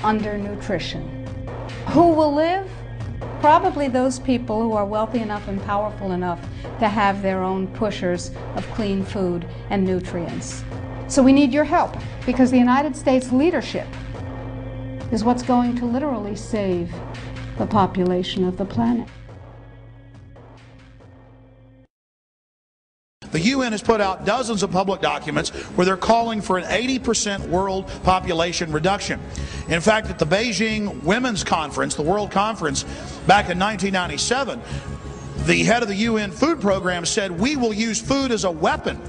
undernutrition. Who will live? Probably those people who are wealthy enough and powerful enough to have their own pushers of clean food and nutrients. So we need your help, because the United States leadership is what's going to literally save the population of the planet. The UN has put out dozens of public documents where they're calling for an 80% world population reduction. In fact, at the Beijing Women's Conference, the World Conference, back in 1997, the head of the UN Food Program said, "We will use food as a weapon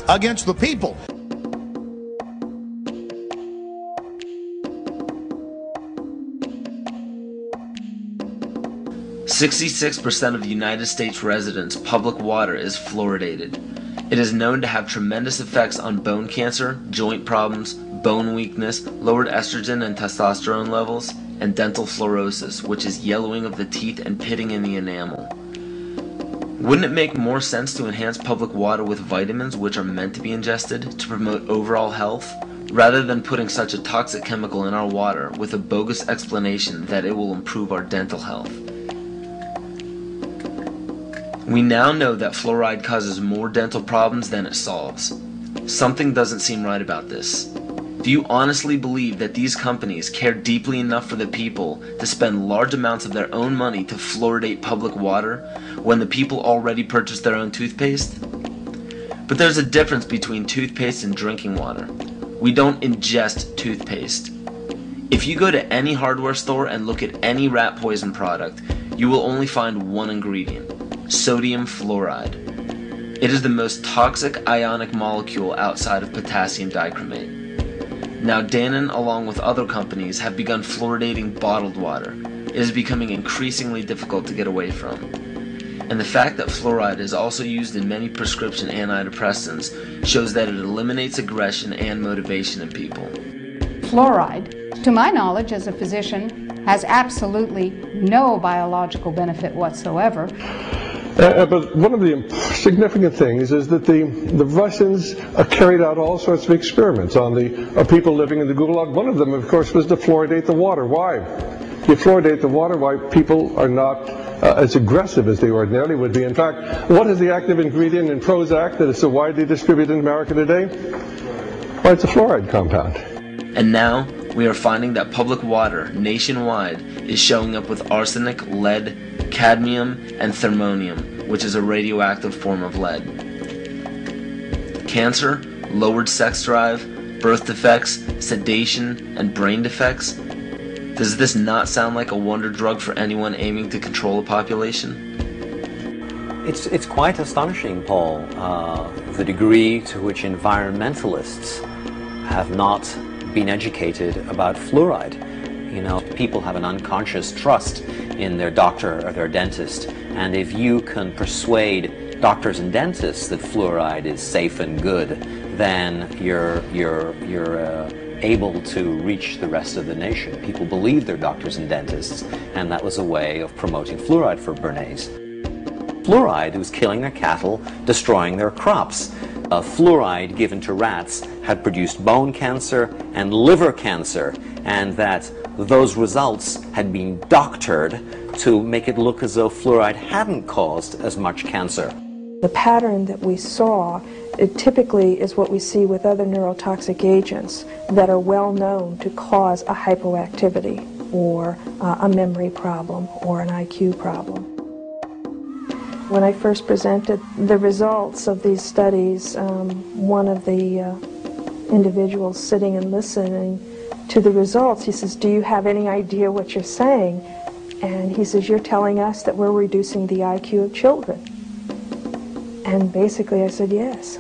against the people." 66% of the United States residents' public water is fluoridated. It is known to have tremendous effects on bone cancer, joint problems, bone weakness, lowered estrogen and testosterone levels, and dental fluorosis, which is yellowing of the teeth and pitting in the enamel. Wouldn't it make more sense to enhance public water with vitamins which are meant to be ingested to promote overall health, rather than putting such a toxic chemical in our water with a bogus explanation that it will improve our dental health? We now know that fluoride causes more dental problems than it solves. Something doesn't seem right about this. Do you honestly believe that these companies care deeply enough for the people to spend large amounts of their own money to fluoridate public water when the people already purchase their own toothpaste? But there's a difference between toothpaste and drinking water. We don't ingest toothpaste. If you go to any hardware store and look at any rat poison product, you will only find one ingredient: sodium fluoride. It is the most toxic ionic molecule outside of potassium dichromate. Now Dannon, along with other companies, have begun fluoridating bottled water. It is becoming increasingly difficult to get away from. And the fact that fluoride is also used in many prescription antidepressants shows that it eliminates aggression and motivation in people. Fluoride, to my knowledge as a physician, has absolutely no biological benefit whatsoever. But one of the significant things is that the Russians carried out all sorts of experiments on the people living in the Gulag. One of them, of course, was to fluoridate the water. Why? You fluoridate the water, why people are not as aggressive as they ordinarily would be. In fact, what is the active ingredient in Prozac that is so widely distributed in America today? Well, it's a fluoride compound. And now, we are finding that public water nationwide is showing up with arsenic, lead, cadmium, and thermonium, which is a radioactive form of lead. Cancer, lowered sex drive, birth defects, sedation, and brain defects. Does this not sound like a wonder drug for anyone aiming to control a population? It's quite astonishing, Paul, the degree to which environmentalists have not been educated about fluoride. You know, people have an unconscious trust in their doctor or their dentist, and if you can persuade doctors and dentists that fluoride is safe and good, then you're able to reach the rest of the nation. People believe their doctors and dentists, and that was a way of promoting fluoride for Bernays. Fluoride was killing their cattle, destroying their crops. Fluoride given to rats had produced bone cancer and liver cancer, and that those results had been doctored to make it look as though fluoride hadn't caused as much cancer. The pattern that we saw, it typically is what we see with other neurotoxic agents that are well known to cause a hypoactivity or a memory problem or an IQ problem. When I first presented the results of these studies, one of the individuals sitting and listening to the results, he says, "Do you have any idea what you're saying?" And he says, "You're telling us that we're reducing the IQ of children." And basically I said, yes.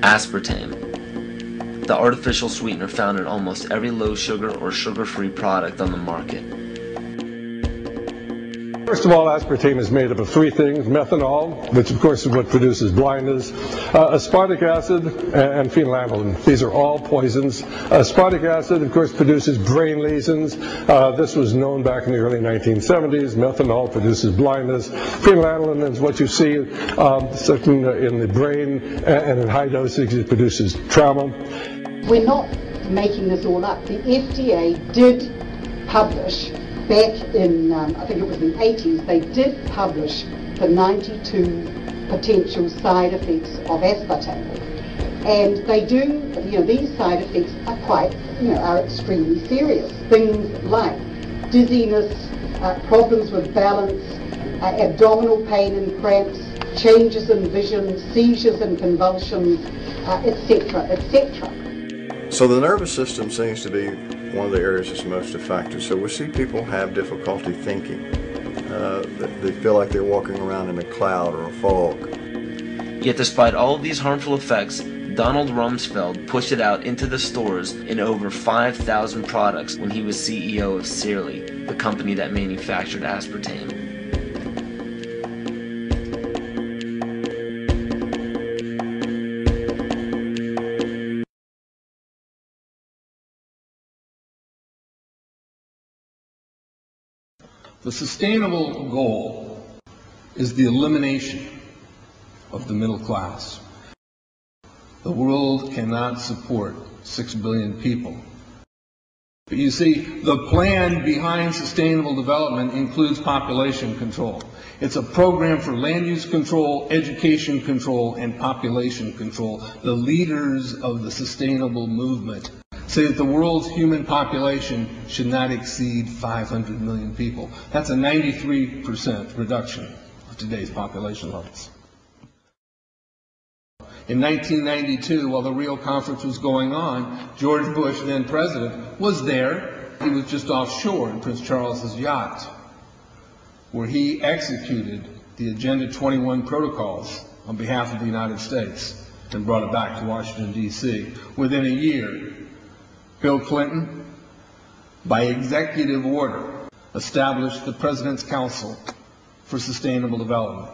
Aspartame. the artificial sweetener found in almost every low-sugar or sugar-free product on the market. First of all, aspartame is made up of three things: methanol, which of course is what produces blindness, aspartic acid, and phenylalanine. These are all poisons. Aspartic acid, of course, produces brain lesions. This was known back in the early 1970s. Methanol produces blindness. Phenylalanine is what you see in the brain, and in high dosage it produces trauma. We're not making this all up. The FDA did publish back in, I think it was the 80s, they did publish the 92 potential side effects of aspartame. And they do, these side effects are quite, are extremely serious. Things like dizziness, problems with balance, abdominal pain and cramps, changes in vision, seizures and convulsions, etc., etc. So the nervous system seems to be one of the areas that's most affected. So we see people have difficulty thinking. They feel like they're walking around in a cloud or a fog. Yet despite all of these harmful effects, Donald Rumsfeld pushed it out into the stores in over 5,000 products when he was CEO of Searly, the company that manufactured aspartame. The sustainable goal is the elimination of the middle class. The world cannot support 6 billion people. But you see, the plan behind sustainable development includes population control. It's a program for land use control, education control, and population control. The leaders of the sustainable movement say that the world's human population should not exceed 500 million people. That's a 93% reduction of today's population levels. In 1992, while the Rio conference was going on, George Bush, then president, was there. He was just offshore in Prince Charles's yacht, where he executed the Agenda 21 protocols on behalf of the United States and brought it back to Washington, D.C. Within a year, Bill Clinton, by executive order, established the President's Council for Sustainable Development.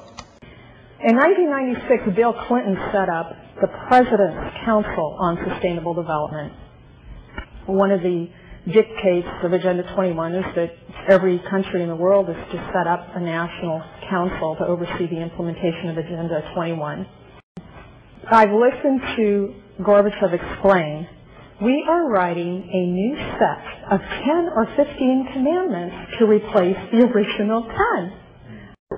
In 1996, Bill Clinton set up the President's Council on Sustainable Development. One of the dictates of Agenda 21 is that every country in the world is to set up a national council to oversee the implementation of Agenda 21. I've listened to Gorbachev explain, we are writing a new set of 10 or 15 commandments to replace the original 10.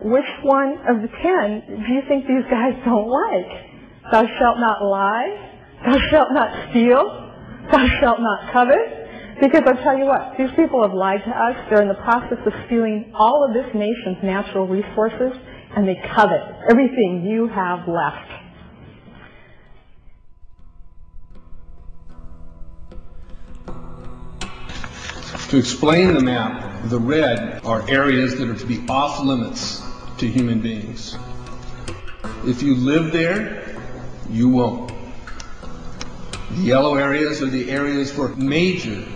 Which one of the 10 do you think these guys don't like? Thou shalt not lie, thou shalt not steal, thou shalt not covet. Because I'll tell you what, these people have lied to us. They're in the process of stealing all of this nation's natural resources, and they covet everything you have left. To explain the map, the red are areas that are to be off limits to human beings. If you live there, you won't. The yellow areas are the areas for major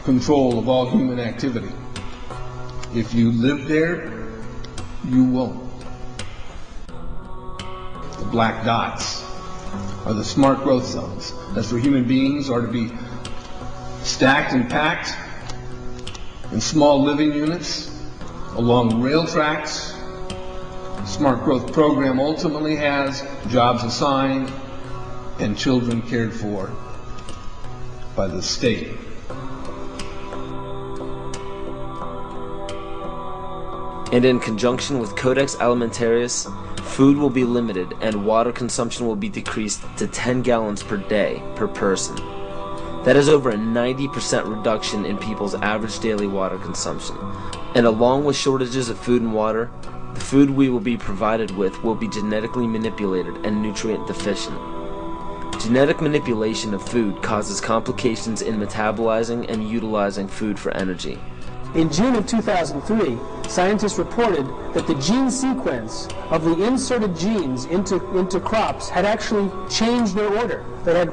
control of all human activity. If you live there, you won't. The black dots are the smart growth zones. That's where human beings are to be stacked and packed in small living units along rail tracks. The Smart Growth Program ultimately has jobs assigned and children cared for by the state. And in conjunction with Codex Alimentarius, food will be limited and water consumption will be decreased to 10 gallons per day per person. That is over a 90% reduction in people's average daily water consumption. And along with shortages of food and water, the food we will be provided with will be genetically manipulated and nutrient deficient. Genetic manipulation of food causes complications in metabolizing and utilizing food for energy. In June of 2003, scientists reported that the gene sequence of the inserted genes into crops had actually changed their order. They had